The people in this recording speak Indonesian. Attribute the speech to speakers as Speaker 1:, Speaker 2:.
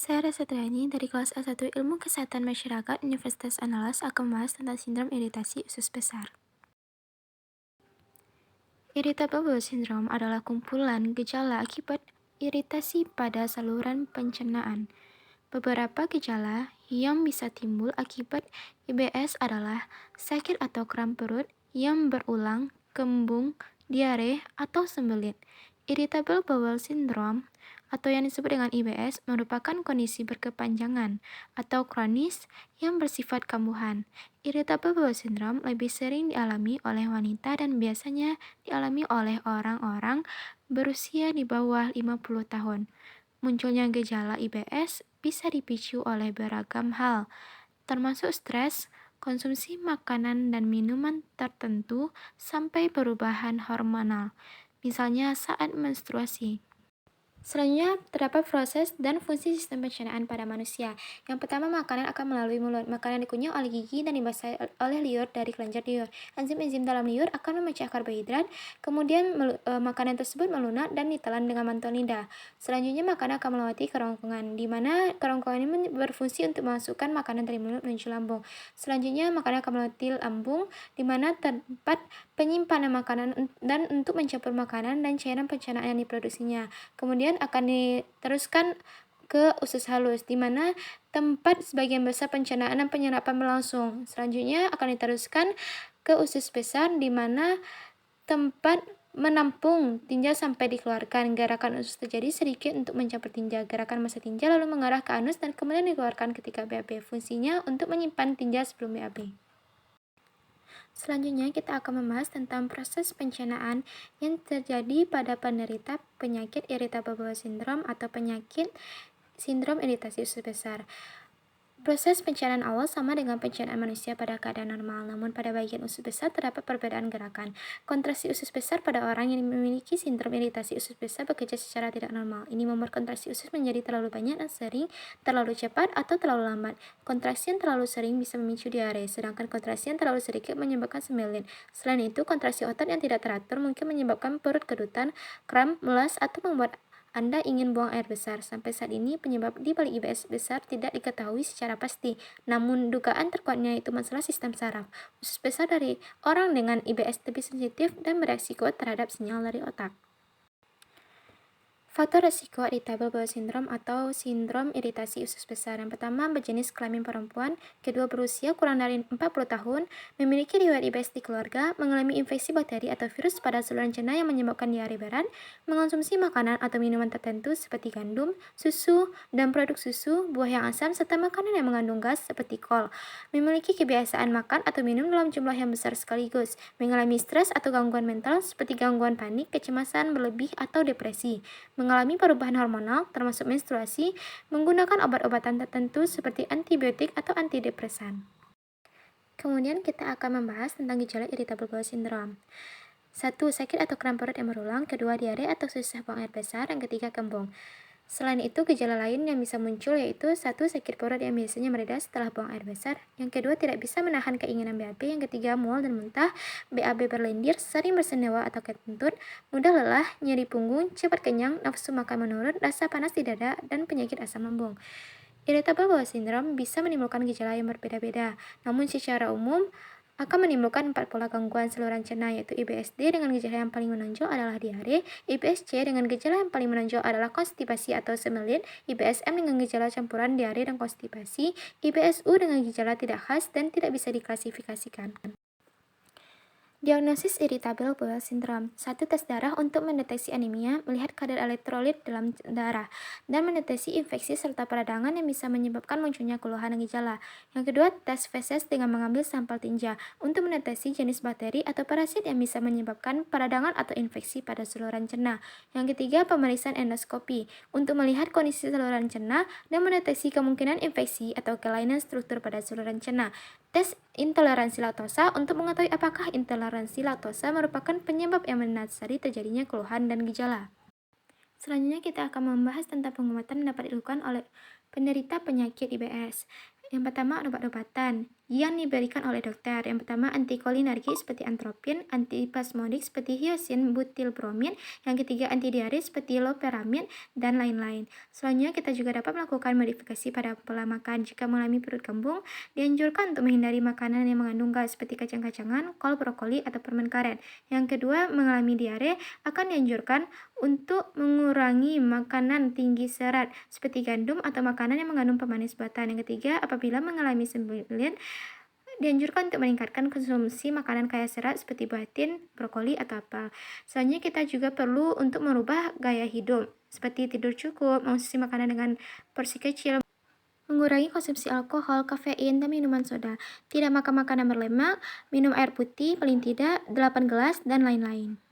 Speaker 1: Saya Resetriani dari kelas A1 Ilmu Kesehatan Masyarakat Universitas Andalas akan membahas tentang sindrom iritasi usus besar. Irritable bowel syndrome adalah kumpulan gejala akibat iritasi pada saluran pencernaan. Beberapa gejala yang bisa timbul akibat IBS adalah sakit atau kram perut yang berulang, kembung, diare, atau sembelit. Irritable bowel syndrome atau yang disebut dengan IBS merupakan kondisi berkepanjangan atau kronis yang bersifat kambuhan. Irritable bowel syndrome lebih sering dialami oleh wanita dan biasanya dialami oleh orang-orang berusia di bawah 50 tahun. Munculnya gejala IBS bisa dipicu oleh beragam hal, termasuk stres, konsumsi makanan dan minuman tertentu, sampai perubahan hormonal, misalnya saat menstruasi. Selanjutnya, terdapat proses dan fungsi sistem pencernaan pada manusia. Yang pertama, makanan akan melalui mulut. Makanan dikunyah oleh gigi dan dibasahi oleh liur dari kelenjar liur. Enzim-enzim dalam liur akan memecah karbohidrat, kemudian makanan tersebut melunak dan ditelan dengan bantuan lidah. Selanjutnya, makanan akan melewati kerongkongan, di mana kerongkongan ini berfungsi untuk memasukkan makanan dari mulut menuju lambung. Selanjutnya, makanan akan melewati lambung, di mana tempat penyimpanan makanan dan untuk mencampur makanan dan cairan pencernaan yang diproduksinya. Kemudian akan diteruskan ke usus halus, di mana tempat sebagian besar pencernaan dan penyerapan berlangsung. Selanjutnya akan diteruskan ke usus besar, di mana tempat menampung tinja sampai dikeluarkan. Gerakan usus terjadi sedikit untuk mencampur tinja. Gerakan masa tinja lalu mengarah ke anus dan kemudian dikeluarkan ketika BAB. Fungsinya untuk menyimpan tinja sebelum BAB. Selanjutnya kita akan membahas tentang proses pencernaan yang terjadi pada penderita penyakit irritable bowel syndrome atau penyakit sindrom iritasi usus besar. Proses pencernaan awal sama dengan pencernaan manusia pada keadaan normal, namun pada bagian usus besar terdapat perbedaan gerakan. Kontraksi usus besar pada orang yang memiliki sindrom iritasi usus besar bekerja secara tidak normal. Ini membuat kontraksi usus menjadi terlalu banyak dan sering, terlalu cepat, atau terlalu lambat. Kontraksi yang terlalu sering bisa memicu diare, sedangkan kontraksi yang terlalu sedikit menyebabkan sembelit. Selain itu, kontraksi otot yang tidak teratur mungkin menyebabkan perut kedutan, kram, mulas, atau membuat Anda ingin buang air besar. Sampai saat ini, penyebab di balik IBS besar tidak diketahui secara pasti, namun dugaan terkuatnya itu masalah sistem saraf. Usus besar dari orang dengan IBS lebih sensitif dan bereaksi kuat terhadap sinyal dari otak. Faktor resiko irritable bowel syndrome atau sindrom iritasi usus besar. Yang pertama, berjenis kelamin perempuan, kedua berusia kurang dari 40 tahun, memiliki riwayat IBS di keluarga, mengalami infeksi bakteri atau virus pada saluran cerna yang menyebabkan diare berat, mengonsumsi makanan atau minuman tertentu seperti gandum, susu, dan produk susu, buah yang asam, serta makanan yang mengandung gas seperti kol, memiliki kebiasaan makan atau minum dalam jumlah yang besar sekaligus, mengalami stres atau gangguan mental seperti gangguan panik, kecemasan berlebih, atau depresi, mengalami perubahan hormonal termasuk menstruasi, menggunakan obat-obatan tertentu seperti antibiotik atau antidepresan. Kemudian kita akan membahas tentang gejala irritable bowel syndrome. 1. Sakit atau kram perut yang berulang. Kedua, diare atau susah buang air besar. Yang ketiga, kembung. Selain itu, gejala lain yang bisa muncul yaitu 1. Sakit perut yang biasanya mereda setelah buang air besar. Yang kedua, tidak bisa menahan keinginan BAB. Yang ketiga, mual dan muntah, BAB berlendir, sering bersendawa atau kentut, mudah lelah, nyeri punggung, cepat kenyang, nafsu makan menurun, rasa panas di dada, dan penyakit asam lambung. Irritable bowel syndrome bisa menimbulkan gejala yang berbeda-beda, namun secara umum akan menimbulkan 4 pola gangguan saluran cerna, yaitu IBSD dengan gejala yang paling menonjol adalah diare, IBSC dengan gejala yang paling menonjol adalah konstipasi atau sembelit, IBSM dengan gejala campuran diare dan konstipasi, IBSU dengan gejala tidak khas dan tidak bisa diklasifikasikan. Diagnosis irritable bowel syndrome. 1. Tes darah untuk mendeteksi anemia, melihat kadar elektrolit dalam darah, dan mendeteksi infeksi serta peradangan yang bisa menyebabkan munculnya keluhan dan gejala. Yang kedua, tes feses dengan mengambil sampel tinja untuk mendeteksi jenis bakteri atau parasit yang bisa menyebabkan peradangan atau infeksi pada saluran cerna. Yang ketiga, pemeriksaan endoskopi untuk melihat kondisi saluran cerna dan mendeteksi kemungkinan infeksi atau kelainan struktur pada saluran cerna. Tes intoleransi laktosa untuk mengetahui apakah intoleransi laktosa merupakan penyebab yang mendasari terjadinya keluhan dan gejala. Selanjutnya kita akan membahas tentang pengobatan yang dapat dilakukan oleh penderita penyakit IBS. Yang pertama, obat-obatan. yang diberikan oleh dokter. Yang pertama antikolinergik seperti antropin, antipasmodik seperti hiosin butilbromin, yang ketiga antidiare seperti loperamid, dan lain-lain. Selanjutnya kita juga dapat melakukan modifikasi pada pola makan. Jika mengalami perut kembung, dianjurkan untuk menghindari makanan yang mengandung gas seperti kacang-kacangan, kol, brokoli, atau permen karet. Yang kedua, mengalami diare akan dianjurkan untuk mengurangi makanan tinggi serat seperti gandum atau makanan yang mengandung pemanis buatan. Yang ketiga, apabila mengalami sembelit, dianjurkan untuk meningkatkan konsumsi makanan kaya serat seperti buatin, brokoli, atau apel. Selanjutnya kita juga perlu untuk merubah gaya hidup seperti tidur cukup, mengonsumsi makanan dengan porsi kecil, mengurangi konsumsi alkohol, kafein, dan minuman soda, tidak makan makanan berlemak, minum air putih paling tidak 8 gelas, dan lain-lain.